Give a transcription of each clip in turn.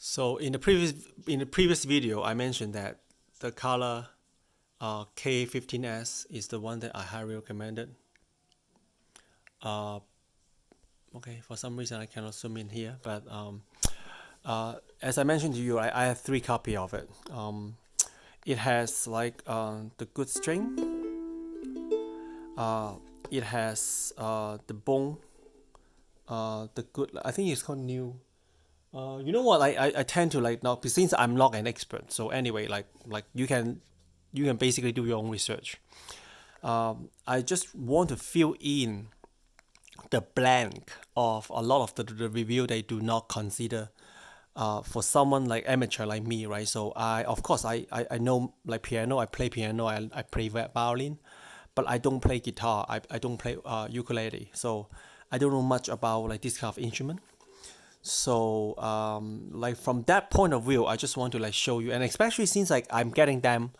So in the previous video, I mentioned that the Kala KA-15S is the one that I highly recommended. Okay, for some reason I cannot zoom in here, but as I mentioned to you, I have 3 copies of it. It has like the good string. It has the bone. The good. I think it's called new. You know what? I tend to like now since I'm not an expert. So anyway, like you can basically do your own research. I just want to fill in the blank of a lot of the review they do not consider for someone like amateur like me, right? So of course I know like piano, I play piano, I play violin, but I don't play guitar, I don't play ukulele, so I don't know much about like this kind of instrument. So like from that point of view, I just want to like show you, and especially since like I'm getting them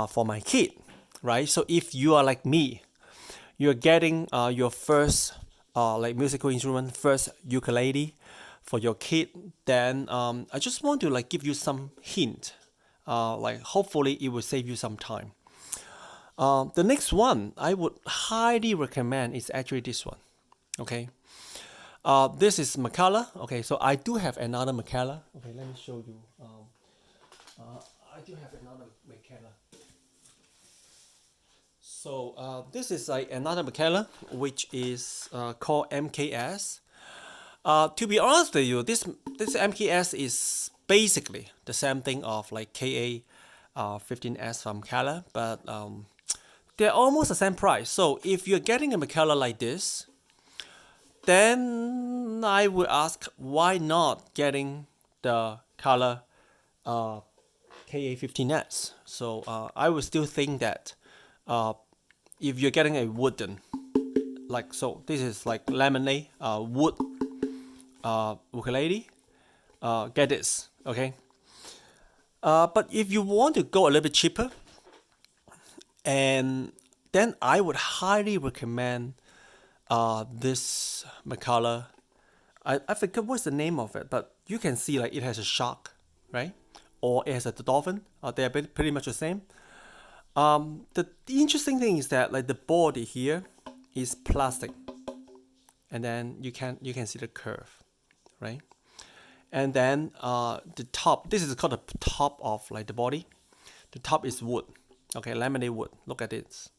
for my kid, right? So if you are like me, you're getting your first like musical instrument, first ukulele for your kid, then I just want to like give you some hint. Like hopefully it will save you some time. The next one I would highly recommend is actually this one. Okay. This is Makala. Okay, so I do have another Makala. Okay, let me show you. I do have another Makala. So this is like another Makala, which is called MKS. To be honest with you, this MKS is basically the same thing of like KA-15S from Kala, but they're almost the same price. So if you're getting a Makala like this, then I would ask why not getting the Kala KA-15S. So I would still think that if you're getting a wooden, like so, this is like lemonade wood ukulele, get this, okay? But if you want to go a little bit cheaper, and then I would highly recommend this Makala. I forget what's the name of it, but you can see like it has a shark, right? Or it has a dolphin. They are pretty much the same. The interesting thing is that like the body here is plastic, and then you can see the curve, right? And then the top. This is called the top of like the body. The top is wood. Okay, laminate wood. Look at it.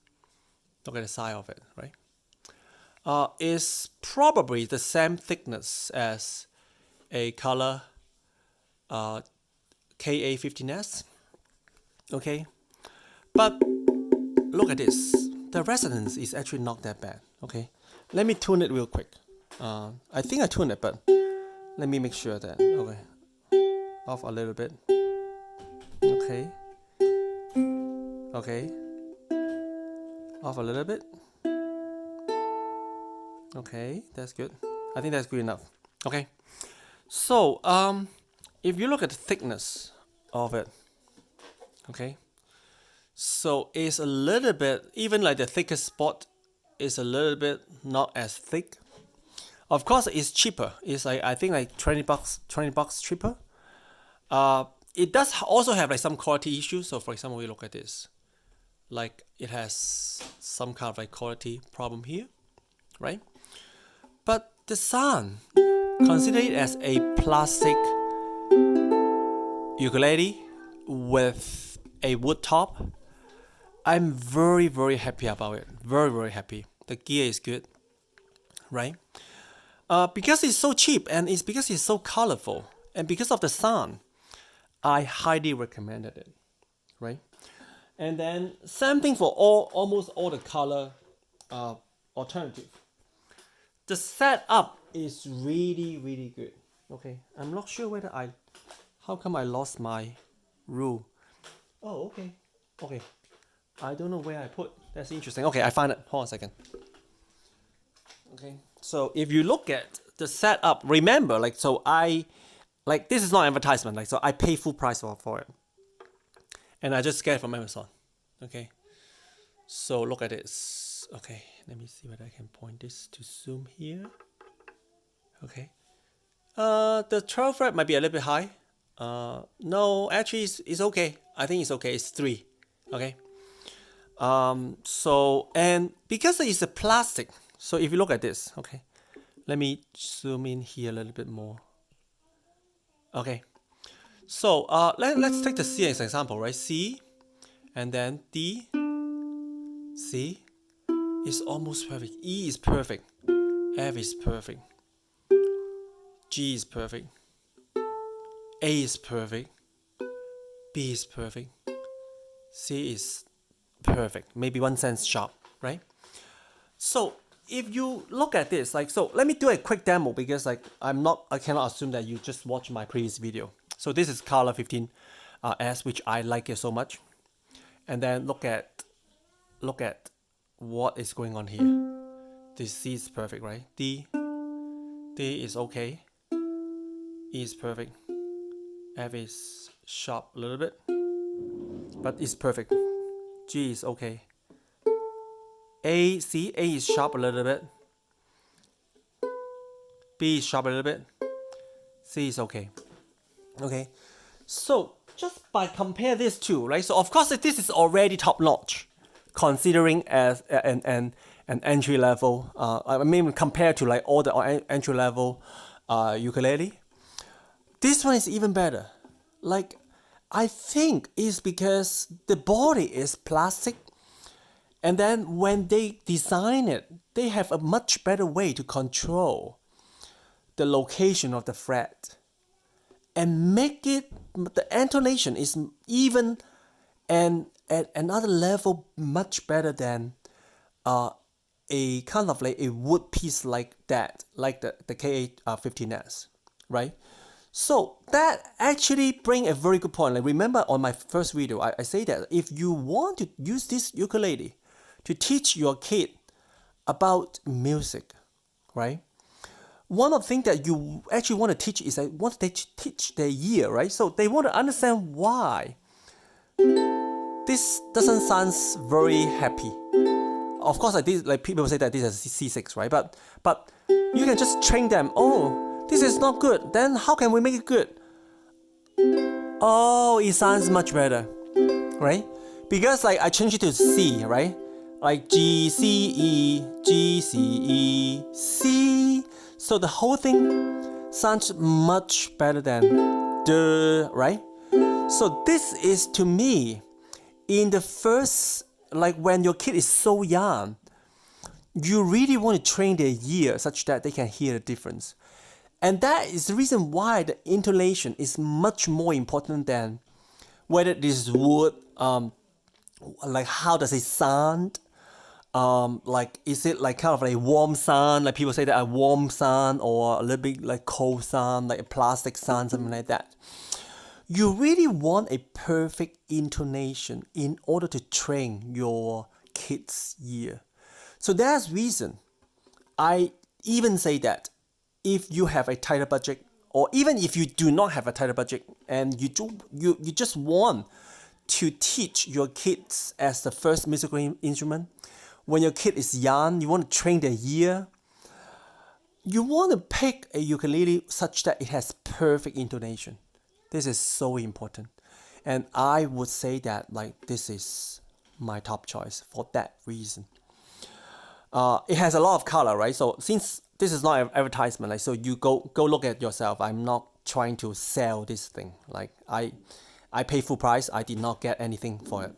Look at the side of it, right? Is probably the same thickness as a Kala KA-15S. Okay, but look at this. The resonance is actually not that bad. Okay, let me tune it real quick. I think I tuned it, but let me make sure that. Okay, off a little bit. Okay, okay, off a little bit. Okay, that's good. I think that's good enough. Okay, so if you look at the thickness of it, okay, so it's a little bit, even like the thickest spot is a little bit not as thick. Of course, it's cheaper. It's like I think like $20 cheaper. It does also have like some quality issues. So for example, we look at this, like it has some kind of like quality problem here, right? But the sound, consider it as a plastic ukulele with a wood top. I'm very, very happy about it. Very, very happy. The gear is good, right? Because it's so cheap and it's because it's so colorful and because of the sound, I highly recommended it, right? And then same thing for almost all the color alternative. The setup is really, really good. Okay, I'm not sure whether how come I lost my rule? Oh, okay, okay. I don't know where I put. That's interesting. Okay, I find it. Hold on a second. Okay, so if you look at the setup, remember, like, so this is not advertisement. Like, so I pay full price for it, and I just get it from Amazon. Okay, so look at this. Okay, let me see whether I can point this to zoom here. Okay, the 12 fret might be a little bit high. No, actually, it's okay. I think it's okay. It's 3. Okay. So, and because it's a plastic, so if you look at this, okay, let me zoom in here a little bit more. Okay. So, let's take the C as an example, right? C, and then D, C is almost perfect. E is perfect. F is perfect. G is perfect. A is perfect. B is perfect. C is perfect. Maybe 1 cent sharp, right? So if you look at this, like, so let me do a quick demo because like I cannot assume that you just watched my previous video. So this is Kala 15S, which I like it so much. And then look at what is going on here. This C is perfect, right? D is okay. E is perfect. F is sharp a little bit, but it's perfect. G is okay. A is sharp a little bit. B is sharp a little bit. C is okay. Okay. So just by compare these two, right? So of course this is already top notch, considering as an entry level. I mean compared to like all the entry level ukulele. This one is even better. Like, I think it's because the body is plastic, and then when they design it, they have a much better way to control the location of the fret and make it, the intonation is even and at another level much better than a kind of like a wood piece like that, like the KA-15S, right? So that actually bring a very good point. Like remember on my first video, I say that if you want to use this ukulele to teach your kid about music, right? One of the things that you actually want to teach is that what they teach their ear, right? So they want to understand why this doesn't sound very happy. Of course, like people say that this is C6, right? But you can just train them. Oh, this is not good. Then how can we make it good? Oh, it sounds much better, right? Because like I changed it to C, right? Like G, C, E, G, C, E, C. So the whole thing sounds much better than the, right? So this is to me, in the first, like when your kid is so young, you really want to train their ear such that they can hear the difference. And that is the reason why the intonation is much more important than whether this wood, like how does it sound, like is it like kind of like a warm sound, like people say that a warm sound, or a little bit like cold sound, like a plastic sound, something like that. You really want a perfect intonation in order to train your kid's ear. So that's the reason I even say that if you have a tighter budget, or even if you do not have a tighter budget and you just want to teach your kids as the first musical instrument, when your kid is young, you want to train their ear, you want to pick a ukulele such that it has perfect intonation. This is so important. And I would say that like this is my top choice for that reason. It has a lot of color, right? So since this is not an advertisement, like, so you go look at yourself. I'm not trying to sell this thing. Like I pay full price. I did not get anything for it.